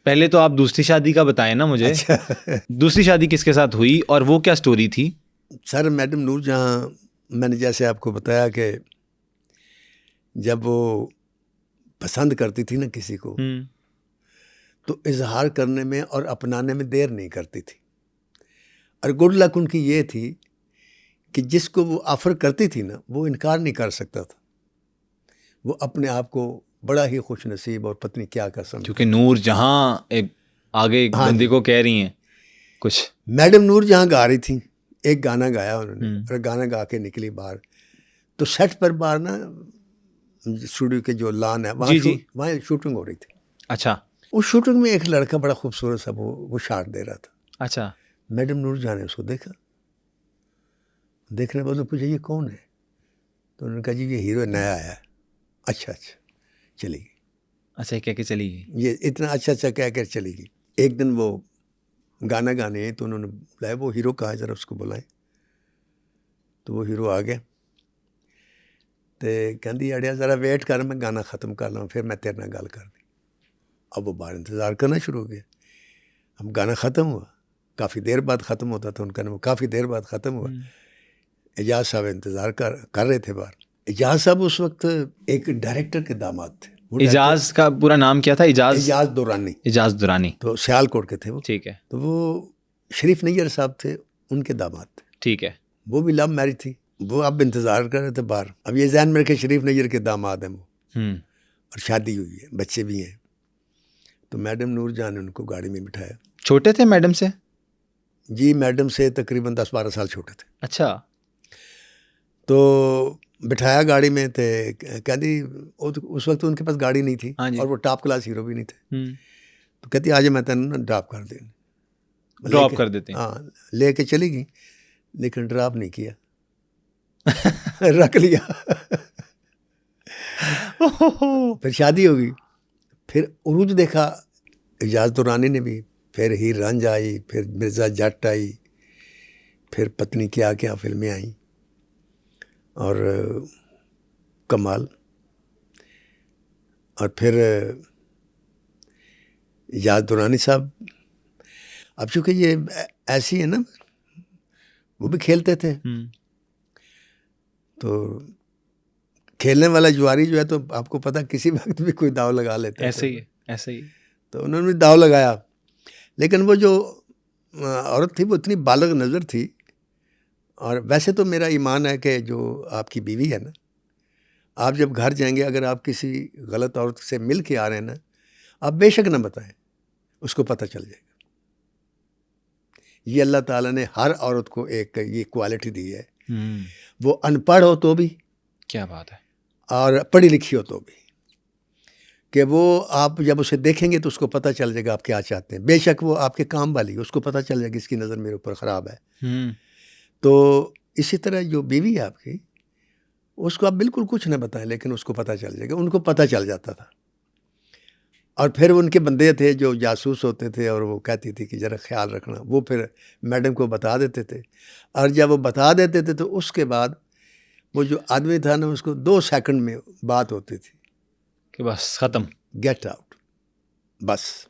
पहले तो आप दूसरी शादी का बताएं ना मुझे। अच्छा दूसरी शादी किसके साथ हुई और वो क्या स्टोरी थी? सर, मैडम नूरजहां, मैंने जैसे आपको बताया कि जब वो पसंद करती थी ना किसी को, तो इजहार करने में और अपनाने में देर नहीं करती थी। और गुड लक उनकी ये थी कि जिसको वो ऑफर करती थी ना, वो इनकार नहीं कर सकता था। वो अपने आप को बड़ा ही खुश नसीब और पत्नी क्या कर समझ। क्योंकि नूरजहां एक आगे एक हाँ बंदी जी। को कह रही हैं कुछ। मैडम नूरजहां गा रही थी, एक गाना गाया उन्होंने, और गाना गा के निकली बाहर। तो सेट पर बाहर ना, स्टूडियो के जो लॉन है वहाँ जी जी। वहाँ शूटिंग हो रही थी। अच्छा उस शूटिंग में एक लड़का बड़ा खूबसूरत सा वो शॉट दे रहा था। अच्छा। मैडम नूरजहां ने उसको देखा, देखने के बाद पूछा ये कौन है? तो उन्होंने कहा जी ये हीरो नया आया है। अच्छा अच्छा, चली गई। अच्छा कह के चली गई। ये इतना अच्छा अच्छा कह कर चली गई। एक दिन वो गाना गाने हैं तो उन्होंने बुलाया, वो हीरो कहा है जरा उसको बुलाए। तो वो हीरो आ गया, तो कहती अड़िया ज़रा वेट कर, मैं गाना ख़त्म कर लूँ फिर मैं तेरे नाल गल कर दी। अब वो बाहर इंतज़ार करना शुरू हो गया। अब गाना ख़त्म हुआ, काफ़ी देर बाद ख़त्म होता था उनका, वो काफ़ी देर बाद ख़त्म हुआ। एजाज साहब इंतज़ार कर रहे थे बाहर। एजाज साहब उस वक्त एक डायरेक्टर के दामाद थे। वो इजाज का पूरा नाम क्या था? इजाज एजाज दुरानी। इजाज दुरानी। तो सियालकोट के थे वो। ठीक है तो वो शरीफ नैयर साहब थे, उनके दामाद थे। ठीक है। वो भी लव मैरिज थी। वो अब इंतज़ार कर रहे थे बाहर। अब ये जहन में रखे शरीफ नैयर के दामाद हैं वो, और शादी हुई है, बच्चे भी हैं। तो मैडम नूरजहां ने उनको गाड़ी में बिठाया। छोटे थे मैडम से? जी मैडम से तकरीबन 10-12 साल छोटे थे। अच्छा। तो बिठाया गाड़ी में, थे कहती उस वक्त उनके पास गाड़ी नहीं थी, हाँ जी। और वो टॉप क्लास हीरो भी नहीं थे। तो कहती आज मैं तेन ना ड्रॉप कर दें। ड्रॉप कर देते हैं। हाँ, लेके चली गई, लेकिन ड्रॉप नहीं किया रख लिया फिर शादी हो गई। फिर उरूज देखा इजाज़ दुरानी ने भी, फिर हीर रांझा आई, फिर मिर्ज़ा जट आई, फिर पत्नी क्या क्या फिल्में आई, और कमाल, और फिर इजाज़ दुरानी साहब। अब चूँकि ये ऐसी है ना, वो भी खेलते थे। तो खेलने वाला जुआरी जो है, तो आपको पता किसी वक्त भी कोई दाव लगा लेता है। ऐसे ही है, ऐसे ही। तो उन्होंने भी दाव लगाया, लेकिन वो जो औरत थी वो इतनी बालग नज़र थी। और वैसे तो मेरा ईमान है कि जो आपकी बीवी है ना, आप जब घर जाएंगे, अगर आप किसी गलत औरत से मिल के आ रहे हैं ना, आप बेशक ना बताएं, उसको पता चल जाएगा। ये अल्लाह ताला ने हर औरत को एक ये क्वालिटी दी है। वो अनपढ़ हो तो भी, क्या बात है, और पढ़ी लिखी हो तो भी, कि वो आप जब उसे देखेंगे तो उसको पता चल जाएगा आप क्या चाहते हैं। बेशक वो आपके काम वाली, उसको पता चल जाएगा इसकी नज़र मेरे ऊपर ख़राब है। तो इसी तरह जो बीवी है आपकी, उसको आप बिल्कुल कुछ न बताएं, लेकिन उसको पता चल जाएगा। उनको पता चल जाता था। और फिर उनके बंदे थे जो जासूस होते थे, और वो कहती थी कि ज़रा ख्याल रखना। वो फिर मैडम को बता देते थे, और जब वो बता देते थे तो उसके बाद वो जो आदमी था ना, उसको 2 सेकंड में बात होती थी कि बस ख़त्म, गेट आउट, बस।